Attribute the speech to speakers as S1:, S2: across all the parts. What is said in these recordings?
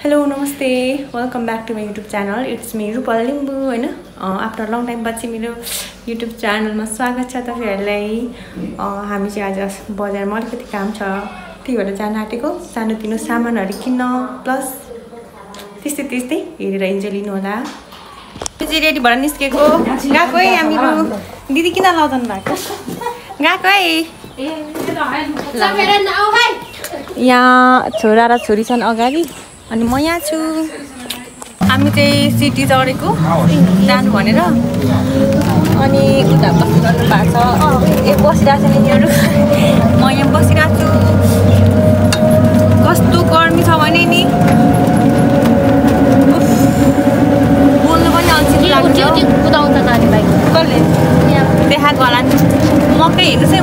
S1: Hello नमस्ते welcome back to my YouTube channel it's me Rupal Limbu हैन after long time पछि मेरो युट्युब च्यानलमा स्वागत छ तपाईहरुलाई। हामी चाहिँ आज बजारमा अलिकति काम छ त्यही भएर जान आँटेको सानोतिनो सामानहरु किन्न प्लस त्यस्तै हेरेर इन्जोय लिनु होला। चाहिँ रेडी भएर निस्केको गएको है हामीहरु। दिदी किन लाउँदैन भएको गएको है यहाँ छोरा र छोरी छन् अगाडि अनि म यहाँ छु। हामी चाहिँ सिटी चढेको जानु भनेर अनि उता बसिरहनु भएको छ। बसिरहेको छ यिनीहरू म यहाँ बसिरहेको छु। कस्तो गर्मी छ भने नि बोल्नु पनि अल्छी लाग्छ। कसले देखाएको होला नि मकै हेर्नुहोस् है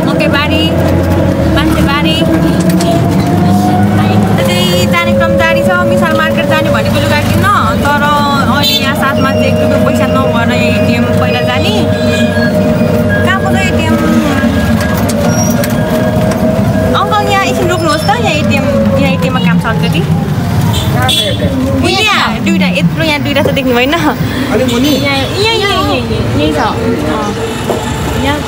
S1: मकै बारी मान्छे बारी जाने क्रम जारी छ। मिसाल मार्केट जाने भनेको लुगा किन्न तर अहिले यहाँ साथमा चाहिँ 1 रुपैयाँ पैसा नभएर एटिएम पहिला जाने कहाँ पुग्यो एटिएम। अङ्कल यहाँ एकछिन रोक्नुहोस् त यहाँ एटिएममा काम छ अलिकति। दुईवटा यत्रो यहाँ दुईवटा छ देख्नु भएन यही छ यहाँ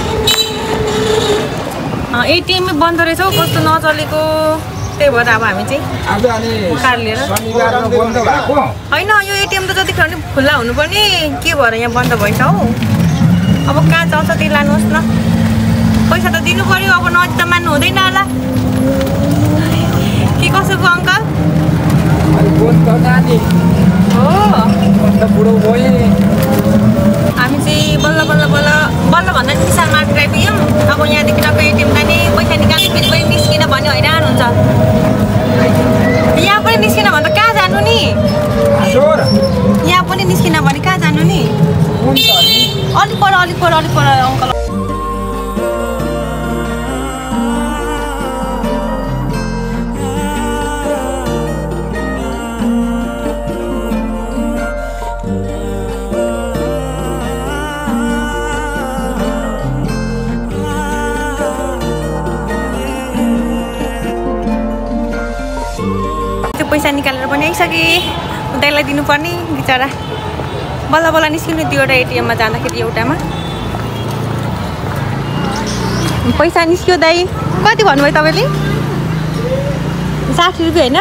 S1: एटिएममै बन्द रहेछ हौ कस्तो नचलेको। त्यही भएर अब हामी चाहिँ कार लिएर होइन यो एटिएम त जतिखेर पनि खुल्ला हुनुपर्ने के भएर यहाँ बन्द भएछ हौ। अब कहाँ चल्छ त्यही लानुहोस् न पैसा त दिनु पर्यो। अब नजिक त मान्नु हुँदैन होला के कसो पो अङ्कल हो। हामी चाहिँ बल्ल भन्दा नि विशाल मार्केट आइपुग्यौँ। अब यहाँदेखि अब एटिएम जाने पैसा निकाल्ने फेरि पनि निस्किन भन्ने हैरान हुन्छ। यहाँ पनि निस्किन भने त कहाँ जानु नि यहाँ पनि निस्किन भने कहाँ जानु नि अलिक पर अङ्कल। पैसा निकालेर पनि आइसके उतैलाई दिनुपर्ने बिचरा बल्ल निस्किनु त्यो एउटा एटिएममा जाँदाखेरि एउटामा पैसा निस्क्यो दाइ कति भन्नुभयो तपाईँले 60 रुपियाँ होइन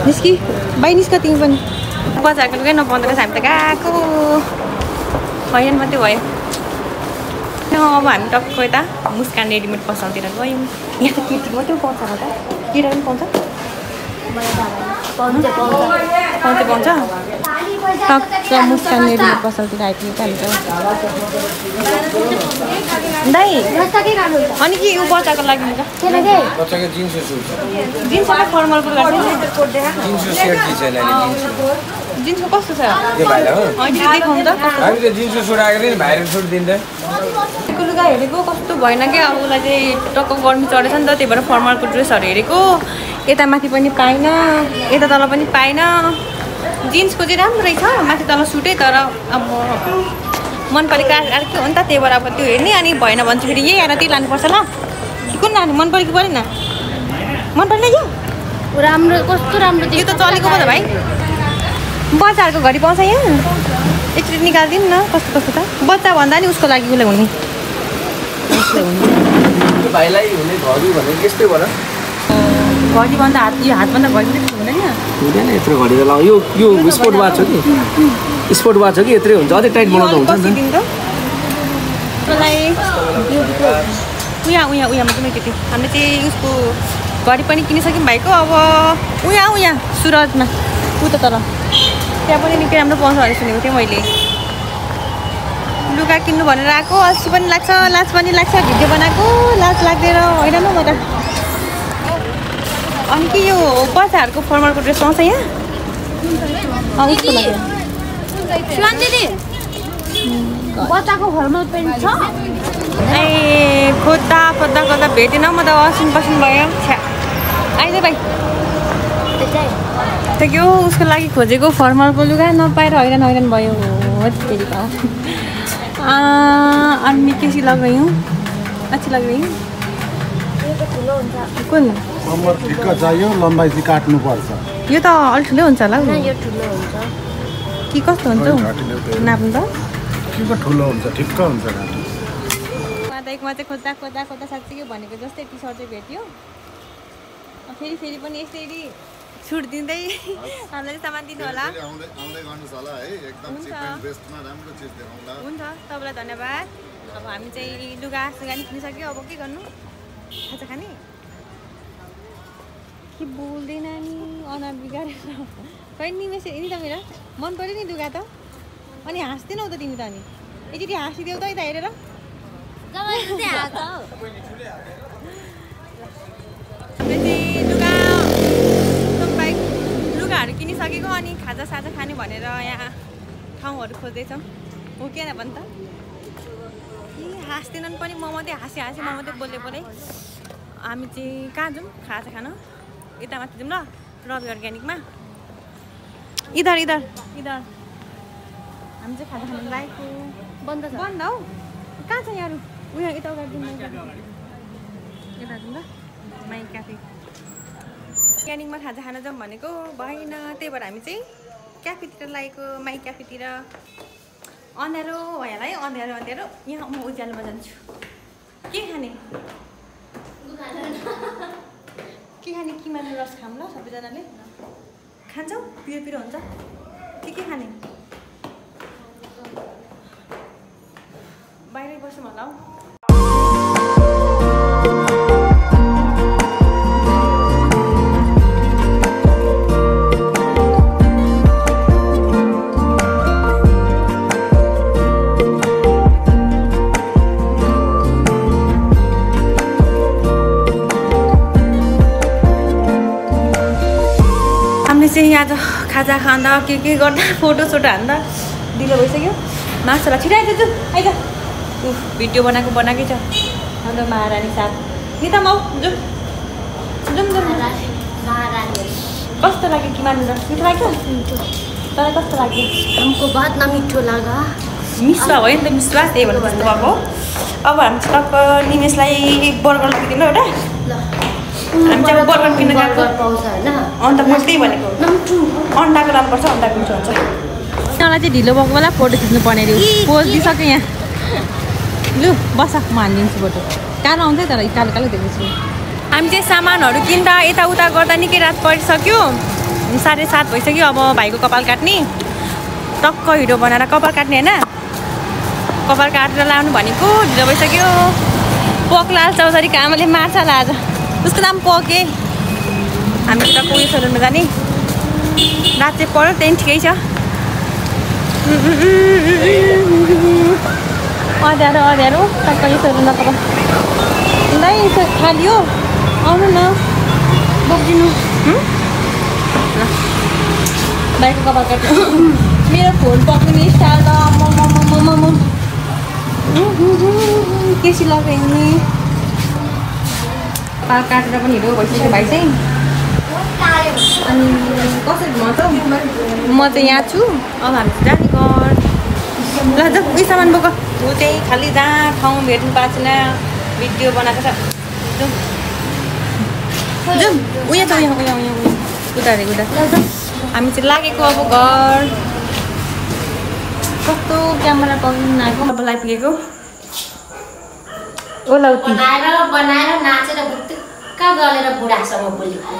S1: निस्कि बाइ निस्क तिमी पनि बजारको लुगा नपाउँदो रहेछ। हामी त गएको होइन मात्रै भयो। अब हामी टक्क यता मुस्कान रेडिमेड पसलतिर गयौँ। यहाँ त केटी मात्रै पाउँछ होला त केटा पनि पाउँछ टक्क मुस्कान रेडिमेड पसलतिर आइपुग्यो हामी दाइ। अनि के यो बच्चाको लागि जिन्सको फर्मलको जिन्सको कस्तो छ देखाउनु त लुगा हेरेको कस्तो भएन क्या। अब उसलाई चाहिँ टक्क गर्मी चढेछ नि त त्यही भएर फर्मलको ड्रेसहरू हेरेको यता माथि पनि पाइनँ यता तल पनि पाइनँ। जिन्सको चाहिँ राम्रो रहेछ माथि तल सुटै तर अब मन परेको अर्कै हो नि त त्यही भएर अब त्यो हेर्ने अनि भएन भने चाहिँ फेरि यही आएर त्यही लानुपर्छ ल। कुन लाने मन पऱ्यो कि परेन मन परेन यो राम्रो कस्तो राम्रो त्यो त चलेको पो त भाइ बच्चाहरूको घरि पाउँछ यहाँ एकचोटि निकालिदिनु न कस्तो त बच्चा भन्दा नि उसको लागि उसलाई हुने घडी भन्दा हातभन्दा घडी हुँदैन
S2: यत्रो घडी त यो स्पोर्ट वाच हो कि स्पोर्ट वाच हो कि यत्रै हुन्छ अझै टाइट बनाउँदा हुन्छ नि
S1: उहाँ मात्रै केटी हामीले चाहिँ उसको घडी पनि किनिसक्यौँ भाइको। अब उहाँ सुरजमा उता तल त्यहाँ पनि निकै राम्रो पाउँछ भनेर सुनेको थिएँ मैले। लुगा किन्नु भनेर आएको अल्छी पनि लाग्छ लाज पनि लाग्छ भिडियो बनाएको लाज लाग्दैन होइन म त। अनि के यो बच्चाहरूको फर्मलको ड्रेस पाउँछ यहाँ
S3: बच्चाको फर्मल पेन्ट छ
S1: ए खोज्दा भेटेन म त वासिङ पसिङ भयो आइज भाइ त के हो उसको लागि खोजेको फर्मलको लुगा नपाएर हैरान भयो फेरि अनि केसी लगायौँ अच्छी लग रही है।
S3: ठुलो हुन्छ
S1: कुन
S4: कम्मर ठिक्क चाहियो लम्बाइ चाहिँ काट्नुपर्छ
S1: यो त अलिक ठुलै हुन्छ होला
S3: यो ठुलो हुन्छ
S1: कि कस्तो हुन्छ हौ नाप्नु त
S4: के पो ठुलो हुन्छ ठिक्क हुन्छ घाँटी
S1: एकमा चाहिँ खोज्दा खोज्दा खोज्दा साँच्चै भनेको जस्तै टी सर्ट चाहिँ भेट्यो फेरि फेरि पनि यसरी छुट दिँदै हामीलाई सामान दिनु होला हुन्छ तपाईँलाई धन्यवाद अब हामी चाहिँ लुगा सुगा नि किनिसक्यो अब के गर्नु खाजा खाने के बोल्दैन नि अनुहार बिगारेर खै निमेष नि त मेरो मन पऱ्यो नि लुगा त अनि हाँस्दैनौ त तिमी त अनि एकचोटि हाँसिदेऊ त यता हेरेर लुगाहरू किनिसकेको अनि खाजा साजा खाने भनेर यहाँ ठाउँहरू खोज्दैछौँ हो कि भन् त हाँस्दैनन् पनि म मात्रै हाँसी म मात्रै बोले हामी चाहिँ कहाँ जाउँ खाजा खान यता माथि जाउँ ल रवि अर्ग्यानिकमा इधर इधर इधर हामी चाहिँ खाजा खानु लागेको बन्द हौ कहाँ छ यहाँ उयो यता उता यता जाउँ ल माइ क्याफे अर्ग्यानिकमा खाजा खान जाउँ भनेको भएन त्यही भएर हामी चाहिँ क्याफेतिर लागेको माइ क्याफेतिर अँध्यारो भयो होला है अँध्यारो यहाँ म उज्यालोमा जान्छु के खाने किमानो रस खाऊँ ल सबैजनाले खान्छौ पिरो पिरो हुन्छ के खाने बाहिरै बस्छौँ होला हौ चाहिँ आज खाजा खाँदा के गर्दा फोटोसोटो हान्दा ढिलो भइसक्यो मासुलाई छिटो आइज आइज भिडियो बनाएकै छ अन्त महारानी साहब नि त माउ जाउँ कस्तो लाग्यो कि मान्नु मिठो लाग्यो तर कस्तो लाग्यो
S3: हमको बहुत नमिठो लाग्यो
S1: मिस्वा भयो नि त मिस्वा त्यही भएर कस्तो भएको अब हामी चाहिँ टक्क निमेषलाई बर्गर लगिदिउँ ल एउटा हामी चाहिँ अब बर्गर किन्न गएको
S3: पाउँछ होइन
S1: अन्त म त्यही भनेको अन्डाको लानुपर्छ अन्डाको मिठो हुन्छ उनीहरूलाई चाहिँ ढिलो भएको बेला फोटो खिच्नु पर्ने अरे पोज दिइसक्यो यहाँ लु बस म हालिदिन्छु फोटो कालो आउँछ तर कालो कालो देख्दैछु हामी चाहिँ सामानहरू किन्दा यताउता गर्दा निकै रात परिसक्यो 7:30 भइसक्यो अब भाइको कपाल काट्ने टक्क हिडो बनाएर कपाल काट्ने होइन कपाल काटेर लानु भनेको ढिलो भइसक्यो पकलाल चौधरीको आमाले मार्छ होला आज उसको नाम पके हामी त कोही सलुनमा जाने रात चाहिँ पऱ्यो त्यहाँदेखि ठिकै छ अँध्यारो टक्कै सलुनमा त ल खाली हो आउनु न बोकिदिनु ल भाइको कपाल काट्नु मेरो फोन पक्रिने स्टाइल त केसी लगाइने पाल काटेर पनि हिँड्यो भइसक्यो भाइ चाहिँ अनि कसरी घुमाउँछौ म चाहिँ यहाँ छु अब हामी जाने घर ल जाऊ उयो सामान बोक ऊ चाहिँ खालि जहाँ ठाउँ भेट्नु पाएको छैन भिडियो बनाएको छ जाउँ उयो छ उयो उता हामी चाहिँ लागेको अब घर कस्तो क्यामेरा पाउनु आएको अब लाइपुगेको ओलाउती
S3: बनाएर नाचेर बुत्तुक्क गलेर बुढासँग बोलेको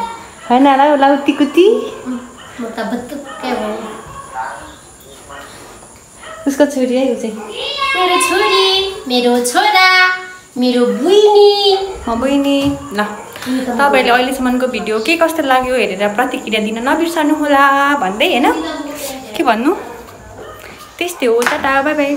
S1: होइन होला ओलाउती कुती
S3: म त बुत्तुक्कै भयो
S1: उसको छोरी है ऊ चाहिँ
S3: मेरो छोरी मेरो छोरा मेरो बहिनी
S1: ल तपाईँहरूले अहिलेसम्मको भिडियो के कस्तो लाग्यो हेरेर प्रतिक्रिया दिन नबिर्सनु होला भन्दै होइन के भन्नु त्यस्तै हो टाटा बाई बाई